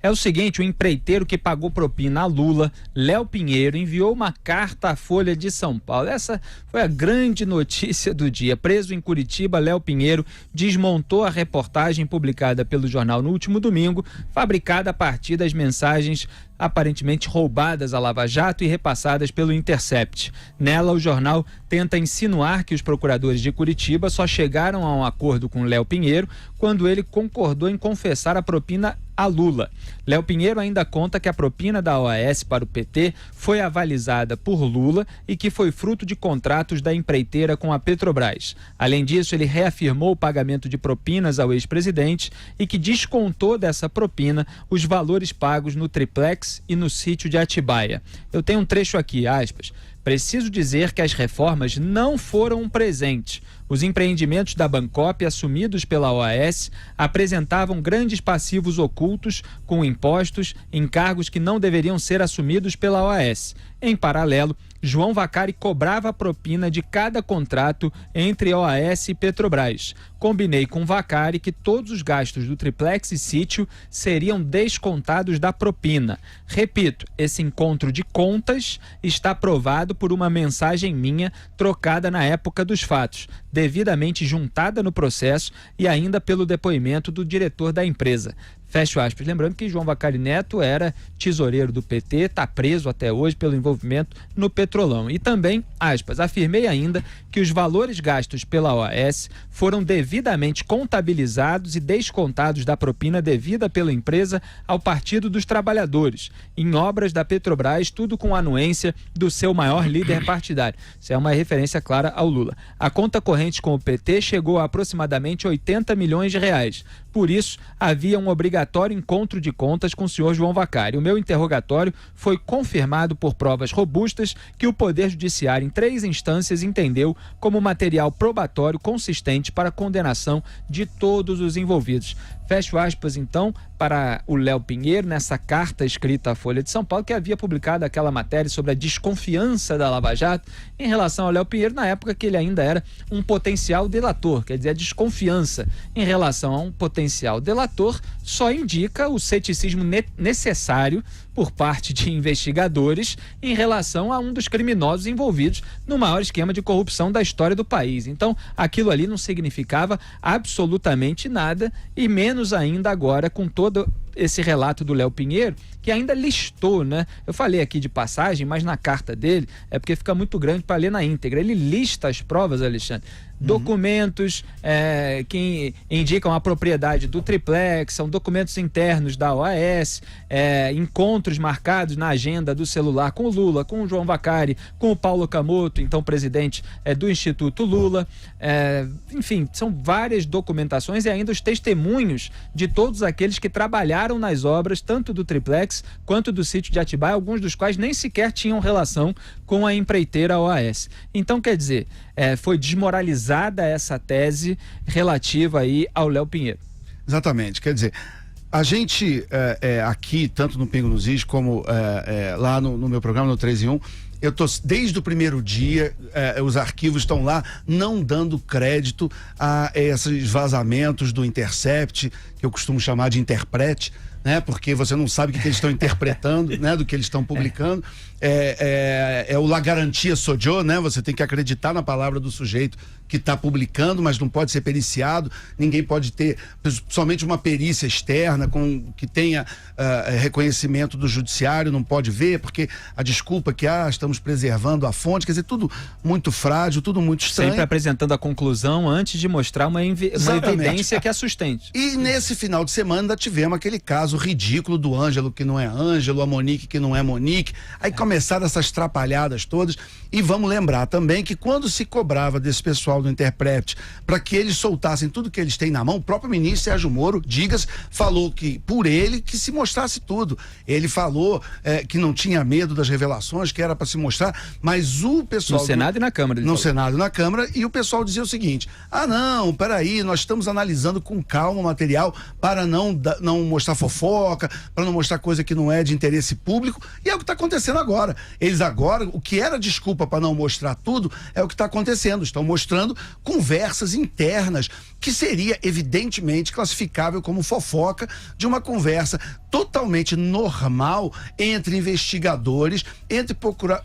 É o seguinte, o empreiteiro que pagou propina a Lula, Léo Pinheiro, enviou uma carta à Folha de São Paulo. Essa foi a grande notícia do dia. Preso em Curitiba, Léo Pinheiro desmontou a reportagem publicada pelo jornal no último domingo, fabricada a partir das mensagens aparentemente roubadas à Lava Jato e repassadas pelo Intercept. Nela, o jornal tenta insinuar que os procuradores de Curitiba só chegaram a um acordo com Léo Pinheiro quando ele concordou em confessar a propina a Lula. Léo Pinheiro ainda conta que a propina da OAS para o PT foi avalizada por Lula e que foi fruto de contratos da empreiteira com a Petrobras. Além disso, ele reafirmou o pagamento de propinas ao ex-presidente e que descontou dessa propina os valores pagos no triplex e no sítio de Atibaia. Eu tenho um trecho aqui, aspas. Preciso dizer que as reformas não foram um presente. Os empreendimentos da Bancop, assumidos pela OAS, apresentavam grandes passivos ocultos com impostos, encargos que não deveriam ser assumidos pela OAS. Em paralelo, João Vacari cobrava a propina de cada contrato entre OAS e Petrobras. Combinei com Vacari que todos os gastos do triplex e sítio seriam descontados da propina. Repito, esse encontro de contas está aprovado por uma mensagem minha trocada na época dos fatos, devidamente juntada no processo e ainda pelo depoimento do diretor da empresa. Fecho aspas. Lembrando que João Vacari Neto era tesoureiro do PT, está preso até hoje pelo envolvimento no Petrolão. E também, aspas, afirmei ainda que os valores gastos pela OAS foram devidamente contabilizados e descontados da propina devida pela empresa ao Partido dos Trabalhadores, em obras da Petrobras, tudo com anuência do seu maior líder partidário. Isso é uma referência clara ao Lula. A conta corrente com o PT chegou a aproximadamente 80 milhões de reais. Por isso, havia um obrigatório encontro de contas com o senhor João Vacari. O meu interrogatório foi confirmado por provas robustas que o Poder Judiciário, em 3 instâncias, entendeu como material probatório consistente para a condenação de todos os envolvidos. Fecho aspas, então, para o Léo Pinheiro, nessa carta escrita à Folha de São Paulo, que havia publicado aquela matéria sobre a desconfiança da Lava Jato em relação ao Léo Pinheiro, na época que ele ainda era um potencial delator. Quer dizer, a desconfiança em relação a um potencial delator só indica o ceticismo necessário por parte de investigadores em relação a um dos criminosos envolvidos no maior esquema de corrupção da história do país. Então, aquilo ali não significava absolutamente nada, e menos ainda agora com todo esse relato do Léo Pinheiro, que ainda listou, né? Eu falei aqui de passagem, mas na carta dele é porque fica muito grande para ler na íntegra. Ele lista as provas, Alexandre. Documentos que indicam a propriedade do triplex, são documentos internos da OAS, encontros marcados na agenda do celular com o Lula, com o João Vacari, com o Paulo Camoto, então presidente do Instituto Lula. Enfim, são várias documentações e ainda os testemunhos de todos aqueles que trabalharam nas obras, tanto do triplex quanto do sítio de Atibaia, alguns dos quais nem sequer tinham relação com a empreiteira OAS. Então, quer dizer, foi desmoralizada essa tese relativa aí ao Léo Pinheiro. Exatamente, quer dizer, a gente aqui, tanto no Pingo nos Is, como lá no meu programa, no 3 em 1, eu tô desde o primeiro dia, os arquivos estão lá, não dando crédito a esses vazamentos do Intercept, que eu costumo chamar de interprete, né? Porque você não sabe o que eles estão interpretando, né? Do que eles estão publicando. É o La Garantia Sodio, né? Você tem que acreditar na palavra do sujeito que está publicando, mas não pode ser periciado. Ninguém pode ter somente uma perícia externa que tenha reconhecimento do judiciário, não pode ver, porque a desculpa que estamos preservando a fonte, quer dizer, tudo muito frágil, tudo muito estranho. Sempre apresentando a conclusão antes de mostrar uma evidência que a sustente. E nesse final de semana ainda tivemos aquele caso ridículo do Ângelo que não é Ângelo, a Monique que não é Monique. Aí começaram essas trapalhadas todas. E vamos lembrar também que quando se cobrava desse pessoal do Interprete para que eles soltassem tudo que eles têm na mão, o próprio ministro Sérgio Moro, diga-se, falou que por ele que se mostrasse tudo. Ele falou que não tinha medo das revelações, que era para se mostrar, mas o pessoal... No Senado e na Câmara. No Senado e na Câmara, e o pessoal dizia o seguinte: não, peraí, nós estamos analisando com calma o material para não mostrar fofoca, para não mostrar coisa que não é de interesse público, e é o que está acontecendo agora. Eles agora, o que era desculpa para não mostrar tudo, é o que está acontecendo. Estão mostrando conversas internas, que seria evidentemente classificável como fofoca de uma conversa totalmente normal entre investigadores, entre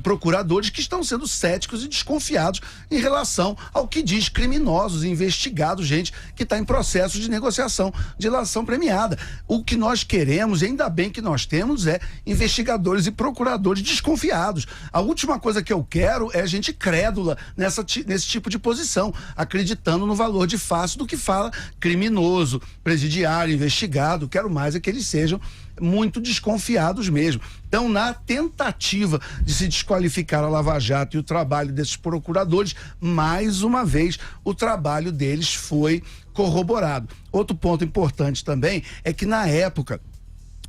procuradores que estão sendo céticos e desconfiados em relação ao que diz criminosos, investigados, gente que está em processo de negociação de lação premiada. O que nós queremos, e ainda bem que nós temos, é investigadores e procuradores desconfiados. A última coisa que eu quero é gente crédula nesse tipo de posição, acreditando no valor de face do que fala criminoso, presidiário, investigado. Quero mais é que eles sejam muito desconfiados mesmo. Então, na tentativa de se desqualificar a Lava Jato e o trabalho desses procuradores, mais uma vez o trabalho deles foi corroborado. Outro ponto importante também é que na época,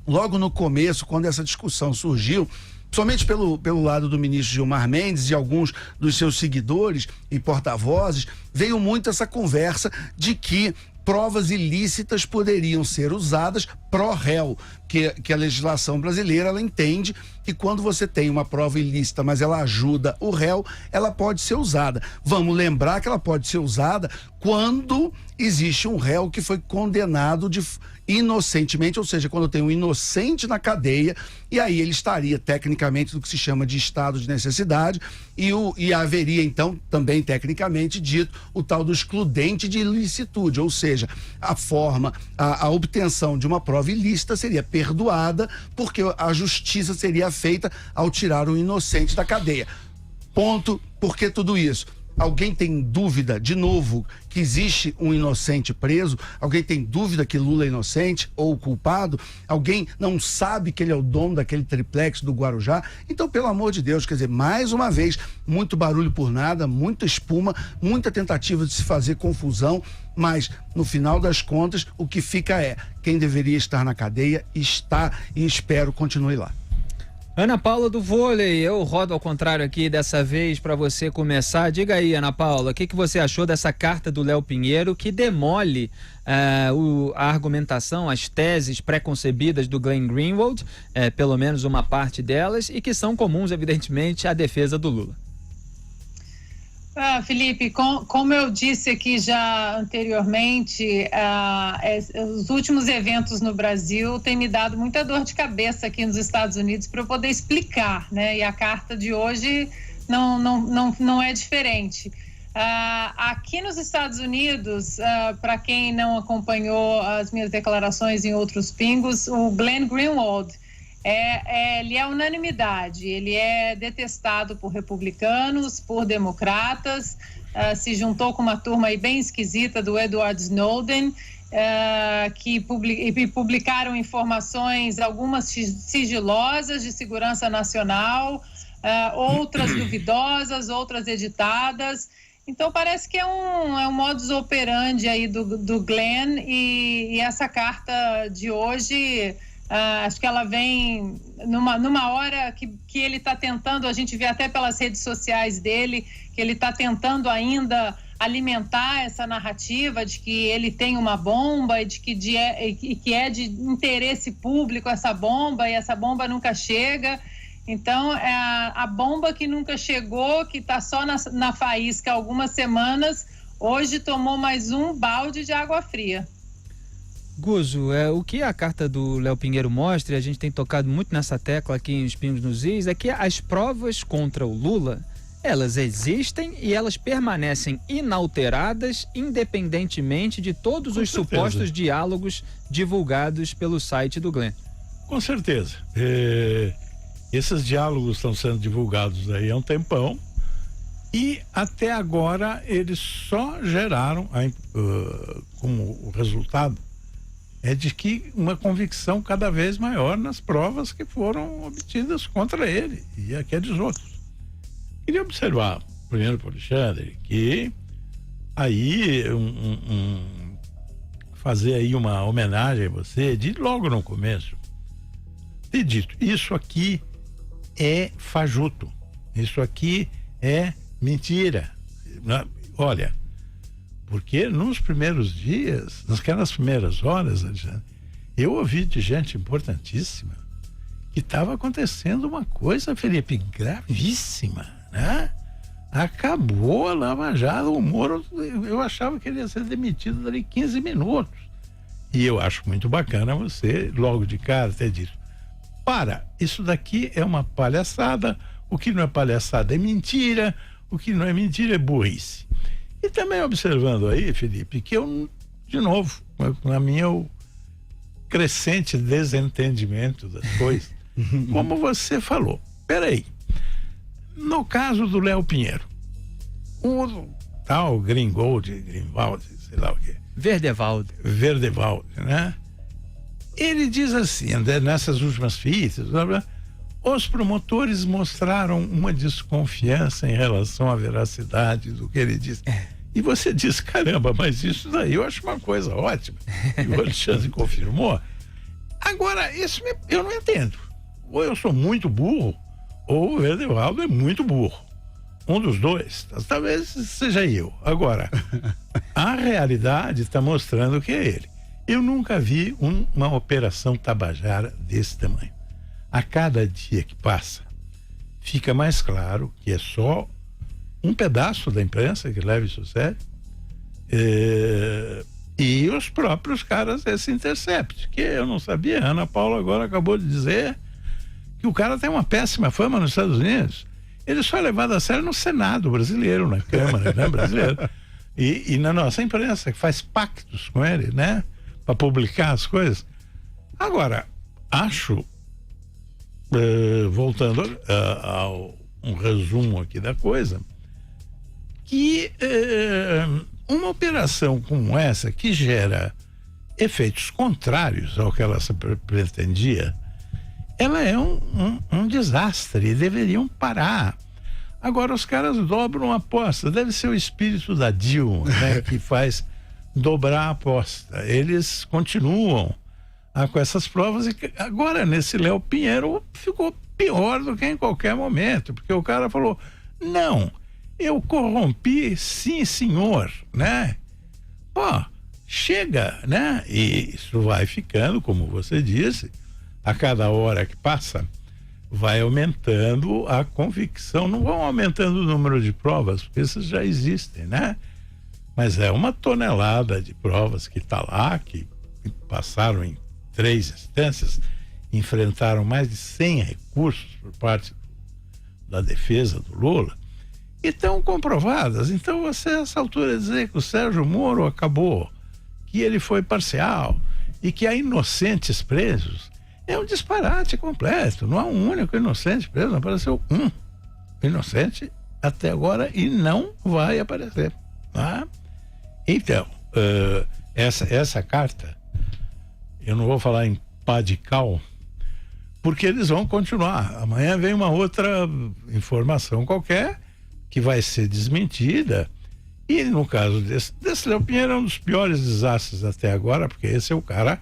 logo no começo, quando essa discussão surgiu, somente pelo lado do ministro Gilmar Mendes e alguns dos seus seguidores e porta-vozes, veio muito essa conversa de que provas ilícitas poderiam ser usadas pró réu, que a legislação brasileira ela entende que quando você tem uma prova ilícita, mas ela ajuda o réu, ela pode ser usada. Vamos lembrar que ela pode ser usada quando existe um réu que foi condenado inocentemente, ou seja, quando tem um inocente na cadeia, e aí ele estaria tecnicamente no que se chama de estado de necessidade, e haveria então também tecnicamente dito o tal do excludente de ilicitude, ou seja, a obtenção de uma prova ilícita seria perdoada porque a justiça seria feita ao tirar o inocente da cadeia. Ponto. Por que tudo isso? Alguém tem dúvida, de novo, que existe um inocente preso? Alguém tem dúvida que Lula é inocente ou culpado? Alguém não sabe que ele é o dono daquele triplex do Guarujá? Então, pelo amor de Deus, quer dizer, mais uma vez, muito barulho por nada, muita espuma, muita tentativa de se fazer confusão, mas, no final das contas, o que fica é, quem deveria estar na cadeia está e espero continue lá. Ana Paula do Vôlei, eu rodo ao contrário aqui dessa vez para você começar. Diga aí, Ana Paula, o que você achou dessa carta do Léo Pinheiro que demole a argumentação, as teses pré-concebidas do Glenn Greenwald, pelo menos uma parte delas, e que são comuns, evidentemente, à defesa do Lula? Felipe, como eu disse aqui já anteriormente, os últimos eventos no Brasil têm me dado muita dor de cabeça aqui nos Estados Unidos para eu poder explicar, né? E a carta de hoje não é diferente. Aqui nos Estados Unidos, para quem não acompanhou as minhas declarações em outros pingos, o Glenn Greenwald ele é unanimidade, ele é detestado por republicanos, por democratas, se juntou com uma turma aí bem esquisita do Edward Snowden, que publicaram informações, algumas sigilosas de segurança nacional, outras duvidosas, outras editadas. Então parece que é um modus operandi aí do Glenn, e essa carta de hoje... acho que ela vem numa hora que ele está tentando, a gente vê até pelas redes sociais dele, que ele está tentando ainda alimentar essa narrativa de que ele tem uma bomba e de que é de interesse público essa bomba, e essa bomba nunca chega. Então, a bomba que nunca chegou, que está só na faísca há algumas semanas, hoje tomou mais um balde de água fria. Guzo, o que a carta do Léo Pinheiro mostra, e a gente tem tocado muito nessa tecla aqui em Os Pingos nos Is, é que as provas contra o Lula, elas existem e elas permanecem inalteradas, independentemente de todos os supostos diálogos divulgados pelo site do Glenn. Com certeza. Esses diálogos estão sendo divulgados aí há um tempão, e até agora eles só geraram, como o resultado, de que uma convicção cada vez maior nas provas que foram obtidas contra ele e aqueles outros. Queria observar, primeiro para o Alexandre, que aí fazer aí uma homenagem a você, de logo no começo, ter dito, isso aqui é fajuto, isso aqui é mentira. Olha, porque nos primeiros dias, naquelas primeiras horas, Alexandre, eu ouvi de gente importantíssima que estava acontecendo uma coisa, Felipe, gravíssima, né? Acabou a Lava Jato, o Moro, eu achava que ele ia ser demitido dali 15 minutos. E eu acho muito bacana você, logo de cara, ter dito: isso daqui é uma palhaçada, o que não é palhaçada é mentira, o que não é mentira é burrice. E também observando aí, Felipe, que eu, de novo, na minha crescente desentendimento das coisas, como você falou, peraí, no caso do Léo Pinheiro, o tal Greenwald, sei lá o que, Verdevaldo, né? Ele diz assim, nessas últimas fitas, os promotores mostraram uma desconfiança em relação à veracidade do que ele disse. E você diz: caramba, mas isso daí eu acho uma coisa ótima. E o Alexandre confirmou. Agora, isso eu não entendo. Ou eu sou muito burro, ou o Verdevaldo é muito burro. Um dos dois. Talvez seja eu. Agora, a realidade está mostrando que é ele. Eu nunca vi uma operação Tabajara desse tamanho. A cada dia que passa, fica mais claro que é só um pedaço da imprensa que leva isso a sério. E os próprios caras desse Intercept, que eu não sabia. A Ana Paula agora acabou de dizer que o cara tem uma péssima fama nos Estados Unidos. Ele só é levado a sério no Senado brasileiro, na Câmara, né, brasileira. E na nossa imprensa, que faz pactos com ele, né, para publicar as coisas. Agora, acho, voltando ao um resumo aqui da coisa, que uma operação como essa, que gera efeitos contrários ao que ela pretendia, ela é um desastre e deveriam parar. Agora os caras dobram a aposta. Deve ser o espírito da Dilma, né, que faz dobrar a aposta. Eles continuam com essas provas e agora nesse Léo Pinheiro ficou pior do que em qualquer momento, porque o cara falou: não, eu corrompi, sim senhor, né? Pô, chega, né? E isso vai ficando, como você disse, a cada hora que passa, vai aumentando a convicção. Não vão aumentando o número de provas, porque essas já existem, né? Mas é uma tonelada de provas que está lá, que passaram em 3 instâncias, enfrentaram mais de 100 recursos por parte da defesa do Lula, e estão comprovadas. Então você, a essa altura, dizer que o Sérgio Moro acabou, que ele foi parcial e que há inocentes presos, é um disparate completo. Não há um único inocente preso, não apareceu um inocente até agora e não vai aparecer, tá? Então, essa carta, eu não vou falar em pá de cal, porque eles vão continuar. Amanhã vem uma outra informação qualquer que vai ser desmentida, e no caso desse Léo Pinheiro é um dos piores desastres até agora, porque esse é o cara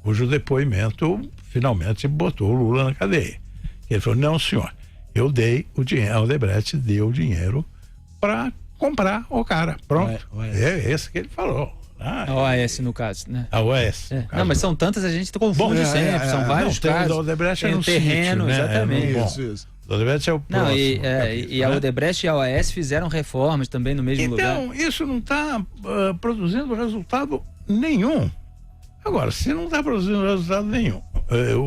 cujo depoimento finalmente botou o Lula na cadeia. Ele falou: não senhor, eu dei o dinheiro, a Odebrecht deu o dinheiro para comprar o cara, pronto. É esse que ele falou. A OAS no caso, né? A OAS. Não, mas são tantas, a gente confunde sempre, são vários casos. A Odebrecht tem é no terreno, sítio, né? exatamente. Isso. A Odebrecht é o próximo. E a Odebrecht e a OAS fizeram reformas também no mesmo lugar. Então, isso não está produzindo resultado nenhum. Agora, se não está produzindo resultado nenhum,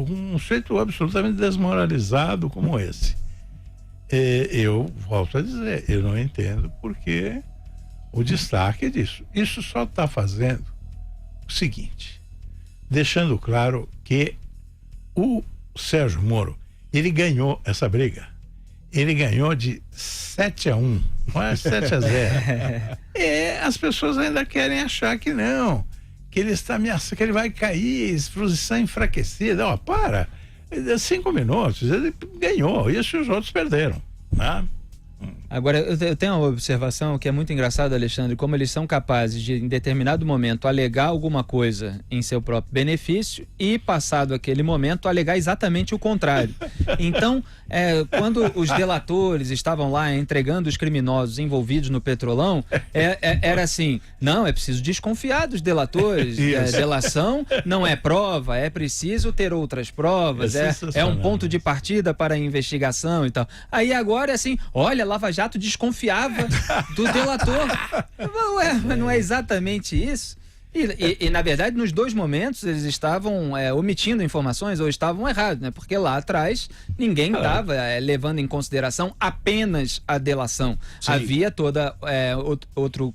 um sujeito absolutamente desmoralizado como esse, eu volto a dizer, eu não entendo porque o destaque disso. Isso só está fazendo o seguinte, deixando claro que o Sérgio Moro, ele ganhou essa briga. Ele ganhou de 7-1, não é 7-0. As pessoas ainda querem achar que não, que ele está ameaçando, que ele vai cair, posição enfraquecida. Ó, para! 5 minutos, ele ganhou, isso os outros perderam, né? Agora, eu tenho uma observação que é muito engraçada, Alexandre, como eles são capazes de, em determinado momento, alegar alguma coisa em seu próprio benefício e, passado aquele momento, alegar exatamente o contrário. Então, quando os delatores estavam lá entregando os criminosos envolvidos no Petrolão, era assim: não, é preciso desconfiar dos delatores, delação não é prova, é preciso ter outras provas, é um ponto de partida para a investigação e tal. Aí agora é assim: olha, Lava Jato desconfiava do delator. Ué, mas não é exatamente isso? E, na verdade, nos dois momentos, eles estavam omitindo informações ou estavam errados, né? Porque lá atrás, ninguém estava levando em consideração apenas a delação. Sim. Havia toda outro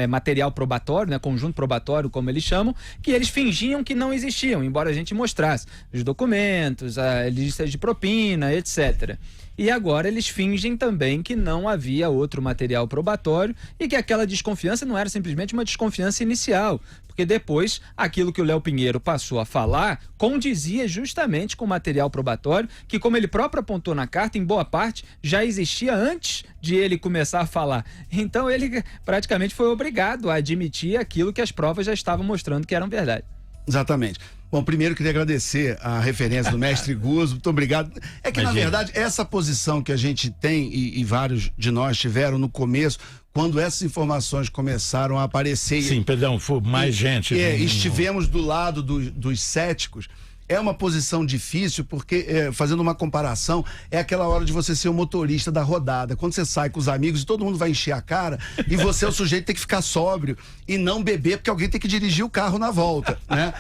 material probatório, né? Conjunto probatório, como eles chamam, que eles fingiam que não existiam, embora a gente mostrasse os documentos, a lista de propina, etc. E agora eles fingem também que não havia outro material probatório e que aquela desconfiança não era simplesmente uma desconfiança inicial, porque depois aquilo que o Léo Pinheiro passou a falar condizia justamente com o material probatório que, como ele próprio apontou na carta, em boa parte já existia antes de ele começar a falar. Então ele praticamente foi obrigado a admitir aquilo que as provas já estavam mostrando que eram verdade. Exatamente. Bom, primeiro queria agradecer a referência do mestre Guzzo, muito obrigado. É que, na verdade, essa posição que a gente tem e vários de nós tiveram no começo, quando essas informações começaram a aparecer... Sim, perdão, foi mais gente. Estivemos do lado dos céticos. É uma posição difícil porque, fazendo uma comparação, é aquela hora de você ser o motorista da rodada. Quando você sai com os amigos e todo mundo vai encher a cara e você é o sujeito que tem que ficar sóbrio e não beber porque alguém tem que dirigir o carro na volta, né?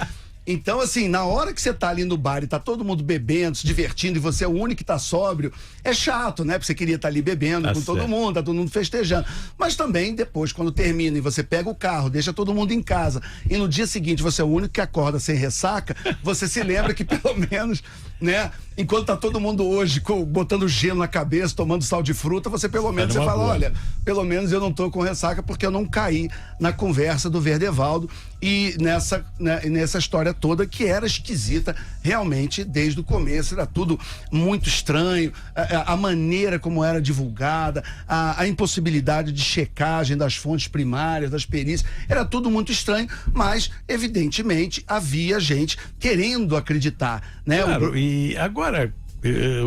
Então, assim, na hora que você tá ali no bar e tá todo mundo bebendo, se divertindo, e você é o único que tá sóbrio, é chato, né? Porque você queria estar ali bebendo com todo mundo, tá todo mundo festejando. Mas também, depois, quando termina e você pega o carro, deixa todo mundo em casa, e no dia seguinte você é o único que acorda sem ressaca, você se lembra que pelo menos, né? Enquanto tá todo mundo hoje botando gelo na cabeça, tomando sal de fruta, você pelo menos você fala, olha, pelo menos eu não tô com ressaca porque eu não caí na conversa do Verdevaldo e nessa história toda que era esquisita realmente desde o começo, era tudo muito estranho, a maneira como era divulgada, a impossibilidade de checagem das fontes primárias, das perícias, era tudo muito estranho, mas evidentemente havia gente querendo acreditar, né? Claro, e agora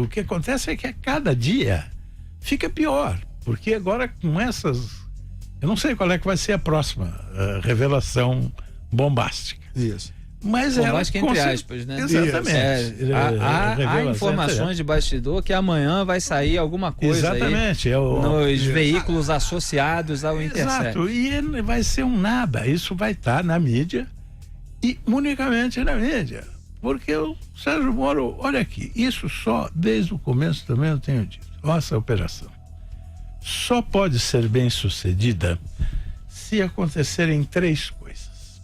o que acontece é que a cada dia fica pior, porque agora com essas, eu não sei qual é que vai ser a próxima revelação bombástica. Isso. Mas bombástica entre aspas, né? Exatamente. Há informações de bastidor que amanhã vai sair alguma coisa. Exatamente. Nos veículos associados ao Intercept. Exato, e vai ser um nada, isso vai estar na mídia e unicamente na mídia. Porque o Sérgio Moro, olha aqui, isso só desde o começo também eu tenho dito, nossa operação só pode ser bem sucedida se acontecerem três coisas.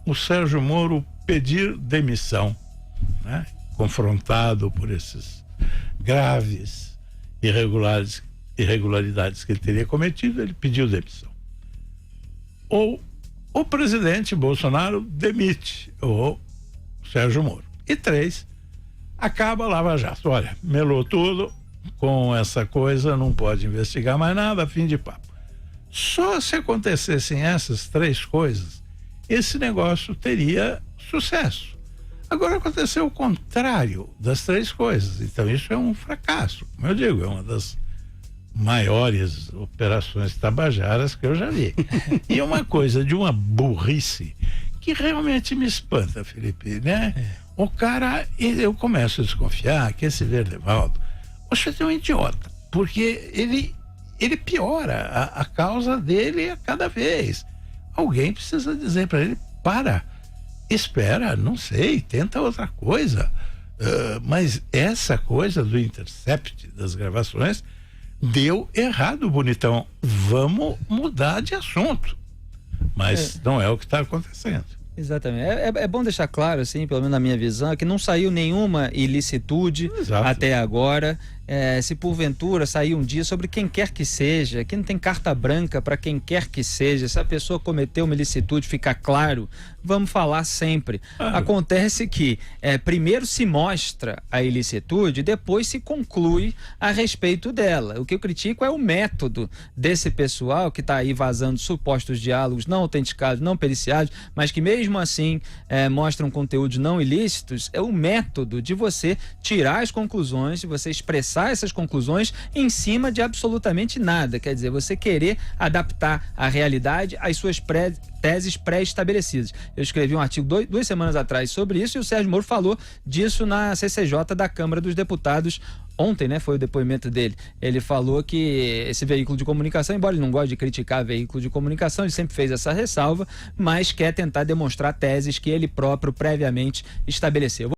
O Sérgio Moro pedir demissão, né? Confrontado por esses graves irregularidades que ele teria cometido, ele pediu demissão. Ou o presidente Bolsonaro demite o Sérgio Moro. E 3, acaba a Lava Jato. Olha, melou tudo, com essa coisa não pode investigar mais nada, fim de papo. Só se acontecessem essas 3 coisas, esse negócio teria sucesso. Agora aconteceu o contrário das 3 coisas, então isso é um fracasso. Como eu digo, é uma das maiores operações tabajaras que eu já vi. E uma coisa de uma burrice que realmente me espanta, Felipe, né? O cara, eu começo a desconfiar que esse Verdevaldo, você é um idiota, porque ele piora, a causa dele a cada vez. Alguém precisa dizer para ele, espera, não sei, tenta outra coisa. Mas essa coisa do Intercept, das gravações, deu errado, bonitão. Vamos mudar de assunto. Mas não é o que está acontecendo. Exatamente. É bom deixar claro, assim, pelo menos na minha visão, que não saiu nenhuma ilicitude até agora. Se porventura sair um dia sobre quem quer que seja, aqui não tem carta branca para quem quer que seja, se a pessoa cometeu uma ilicitude, ficar claro, vamos falar sempre. Acontece que primeiro se mostra a ilicitude, depois se conclui a respeito dela. O que eu critico é o método desse pessoal que está aí vazando supostos diálogos não autenticados, não periciados, mas que mesmo assim mostram conteúdos não ilícitos. É o método de você tirar as conclusões, de você expressar essas conclusões em cima de absolutamente nada. Quer dizer, você querer adaptar a realidade às suas teses pré-estabelecidas. Eu escrevi um artigo 2 semanas atrás sobre isso e o Sérgio Moro falou disso na CCJ da Câmara dos Deputados Ontem, né, foi o depoimento dele. Ele falou que esse veículo de comunicação, embora ele não goste de criticar veículo de comunicação, ele sempre fez essa ressalva, mas quer tentar demonstrar teses que ele próprio previamente estabeleceu.